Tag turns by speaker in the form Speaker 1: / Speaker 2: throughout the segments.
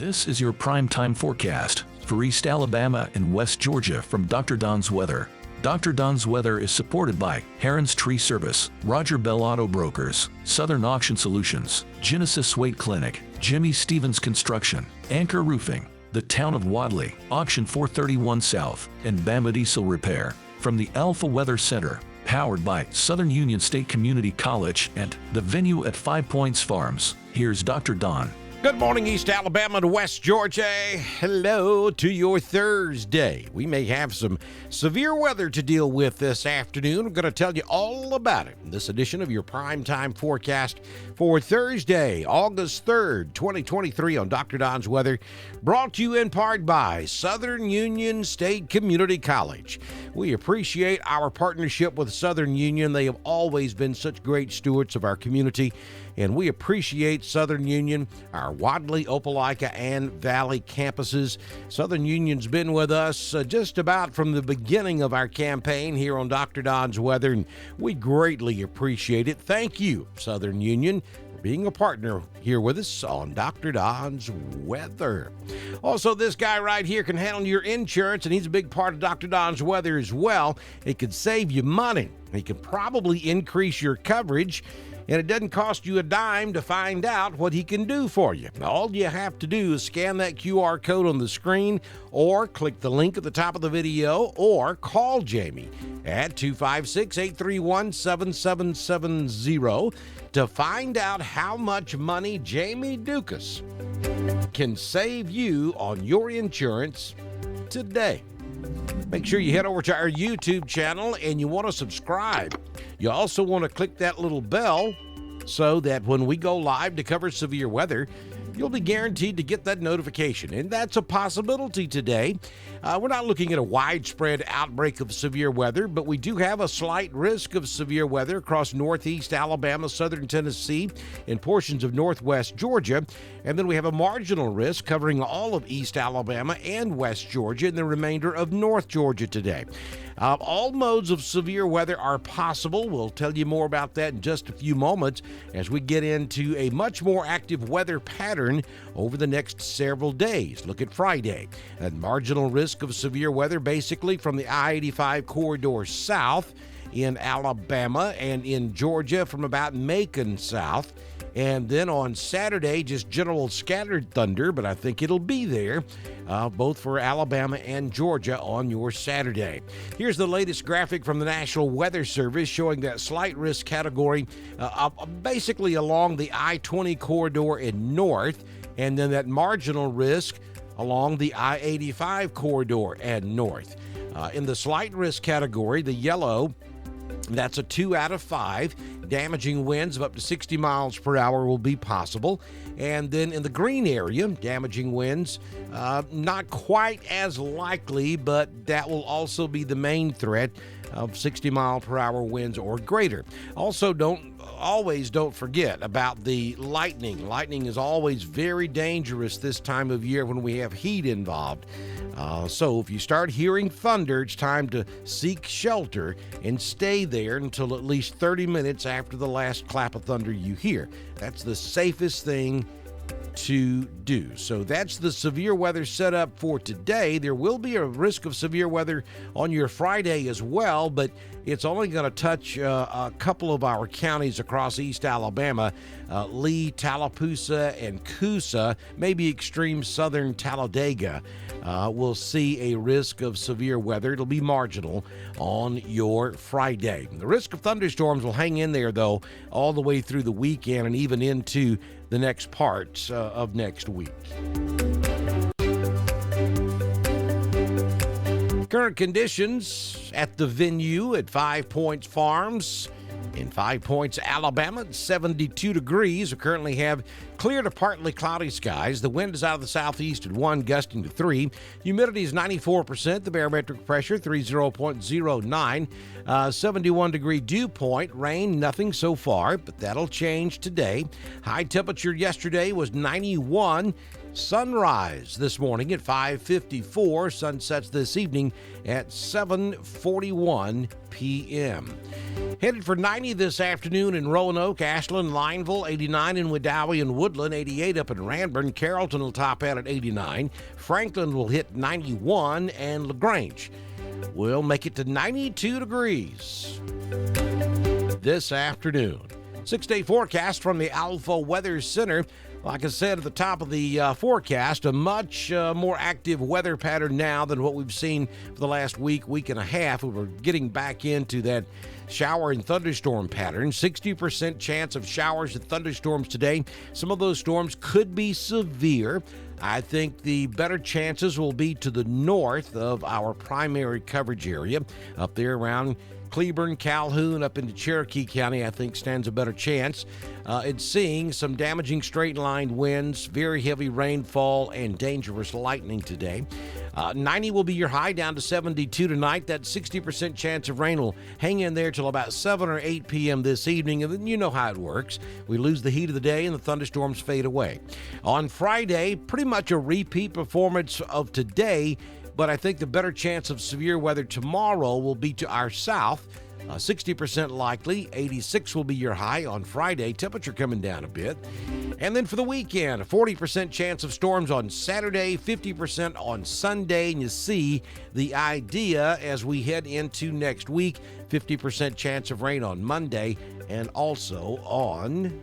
Speaker 1: This is your primetime forecast for East Alabama and West Georgia from Dr. Don's Weather. Dr. Don's Weather is supported by Heron's Tree Service, Roger Bell Auto Brokers, Southern Auction Solutions, Genesis Weight Clinic, Jimmy Stevens Construction, Anchor Roofing, the Town of Wadley, Auction 431 South, and Bama Diesel Repair. From the Alpha Weather Center, powered by Southern Union State Community College and the venue at 5 Points Farms, here's Dr. Don.
Speaker 2: Good morning, East Alabama to West Georgia. Hello to your Thursday. We may have some severe weather to deal with this afternoon. I'm going to tell you all about it in this edition of your primetime forecast for Thursday, August 3rd, 2023 on Dr. Don's Weather, brought to you in part by Southern Union State Community College. We appreciate our partnership with Southern Union. They have always been such great stewards of our community, and we appreciate Southern Union, our Wadley, Opelika, and Valley campuses. Southern Union's been with us just about from the beginning of our campaign here on Dr. Don's Weather, and we greatly appreciate it. Thank you, Southern Union, for being a partner here with us on Dr. Don's Weather. Also, this guy right here can handle your insurance, and he's a big part of Dr. Don's Weather as well. It could save you money. He can probably increase your coverage, and it doesn't cost you a dime to find out what he can do for you. All you have to do is scan that QR code on the screen, or click the link at the top of the video, or call Jamie at 256-831-7770 to find out how much money Jamie Dukas can save you on your insurance today. Make sure you head over to our YouTube channel and you want to subscribe. You also want to click that little bell so that when we go live to cover severe weather, you'll be guaranteed to get that notification. And that's a possibility today. We're not looking at a widespread outbreak of severe weather, but we do have a slight risk of severe weather across northeast Alabama, southern Tennessee, and portions of northwest Georgia. And then we have a marginal risk covering all of East Alabama and West Georgia and the remainder of North Georgia today. All modes of severe weather are possible. We'll tell you more about that in just a few moments as we get into a much more active weather pattern over the next several days. Look at Friday. That marginal risk of severe weather basically from the I-85 corridor south in Alabama and in Georgia from about Macon south. And then on Saturday, just general scattered thunder, but I think it'll be there, both for Alabama and Georgia on your Saturday. Here's the latest graphic from the National Weather Service showing that slight risk category basically along the I-20 corridor in north, and then that marginal risk along the I-85 corridor and north. In the slight risk category, the yellow, that's a 2 out of 5. Damaging winds of up to 60 miles per hour will be possible. And then in the green area, damaging winds, not quite as likely, but that will also be the main threat of 60 mile per hour winds or greater. Also, don't forget about the lightning. Lightning is always very dangerous this time of year when we have heat involved. So if you start hearing thunder, it's time to seek shelter and stay there until at least 30 minutes after the last clap of thunder you hear. That's the safest thing to do. So that's the severe weather setup for today. There will be a risk of severe weather on your Friday as well, but it's only going to touch a couple of our counties across East Alabama, Lee, Tallapoosa, and Coosa, maybe extreme southern Talladega. Will see a risk of severe weather. It'll be marginal on your Friday. The risk of thunderstorms will hang in there, though, all the way through the weekend and even into the next part of next week. Current conditions at the venue at 5 Points Farms in 5 Points, Alabama, 72 degrees. We currently have clear to partly cloudy skies. The wind is out of the southeast at 1, gusting to 3. Humidity is 94%. The barometric pressure, 30.09. 71-degree dew point. Rain, nothing so far, but that'll change today. High temperature yesterday was 91. Sunrise this morning at 5:54. Sunsets this evening at 7:41 p.m. Headed for 90 this afternoon in Roanoke, Ashland, Lineville, 89 in Wedowee and Woodland, 88 up in Ranburne. Carrollton will top out at 89. Franklin will hit 91, and LaGrange will make it to 92 degrees this afternoon. 6-day forecast from the Alpha Weather Center. Like I said at the top of the forecast, a much more active weather pattern now than what we've seen for the last week and a half. We're getting back into that shower and thunderstorm pattern. 60% chance of showers and thunderstorms today. Some of those storms could be severe. I think the better chances will be to the north of our primary coverage area, up there around Cleburne, Calhoun, up into Cherokee County, I think stands a better chance. It's seeing some damaging straight-line winds, very heavy rainfall, and dangerous lightning today. 90 will be your high, down to 72 tonight. That 60% chance of rain will hang in there till about 7 or 8 p.m. this evening, and then you know how it works. We lose the heat of the day, and the thunderstorms fade away. On Friday, pretty much a repeat performance of today, but I think the better chance of severe weather tomorrow will be to our south. 60% likely, 86 will be your high on Friday, temperature coming down a bit. And then for the weekend, a 40% chance of storms on Saturday, 50% on Sunday, and you see the idea as we head into next week, 50% chance of rain on Monday and also on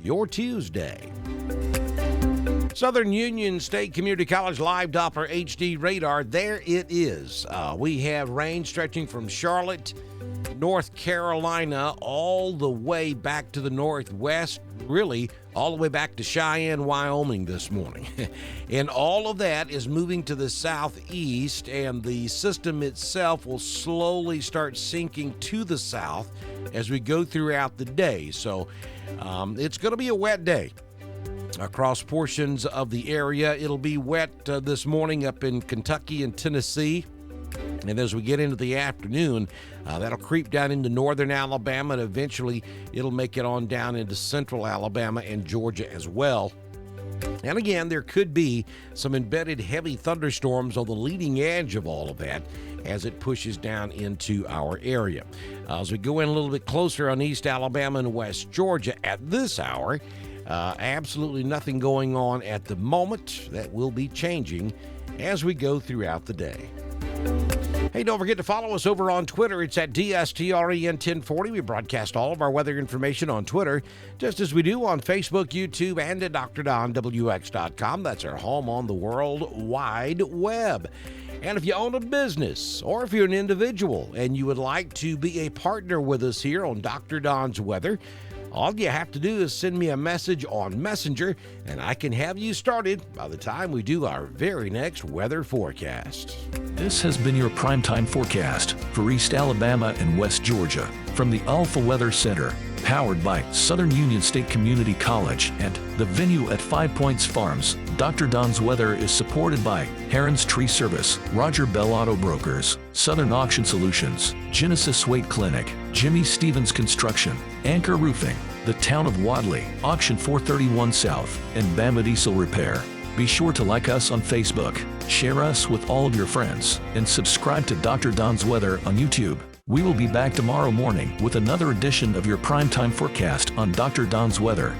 Speaker 2: your Tuesday. Southern Union State Community College Live Doppler HD radar, there it is. We have rain stretching from Charlotte, North Carolina, all the way back to the northwest, really all the way back to Cheyenne, Wyoming this morning. And all of that is moving to the southeast, and the system itself will slowly start sinking to the south as we go throughout the day. So it's going to be a wet day across portions of the area. It'll be wet this morning up in Kentucky and Tennessee. And as we get into the afternoon, that'll creep down into northern Alabama, and eventually it'll make it on down into central Alabama and Georgia as well. And again, there could be some embedded heavy thunderstorms on the leading edge of all of that as it pushes down into our area. As we go in a little bit closer on East Alabama and West Georgia at this hour, absolutely nothing going on at the moment. That will be changing as we go throughout the day. Hey, don't forget to follow us over on Twitter. It's at DSTREN1040. We broadcast all of our weather information on Twitter, just as we do on Facebook, YouTube, and at DrDonWX.com. That's our home on the World Wide Web. And if you own a business, or if you're an individual and you would like to be a partner with us here on Dr. Don's Weather, all you have to do is send me a message on Messenger, and I can have you started by the time we do our very next weather forecast.
Speaker 1: This has been your primetime forecast for East Alabama and West Georgia from the Alpha Weather Center, powered by Southern Union State Community College and the venue at 5 Points Farms. Dr. Don's Weather is supported by Heron's Tree Service, Roger Bell Auto Brokers, Southern Auction Solutions, Genesis Weight Clinic, Jimmy Stevens Construction, Anchor Roofing, the Town of Wadley, Auction 431 South, and Bama Diesel Repair. Be sure to like us on Facebook, share us with all of your friends, and subscribe to Dr. Don's Weather on YouTube. We will be back tomorrow morning with another edition of your primetime forecast on Dr. Don's Weather.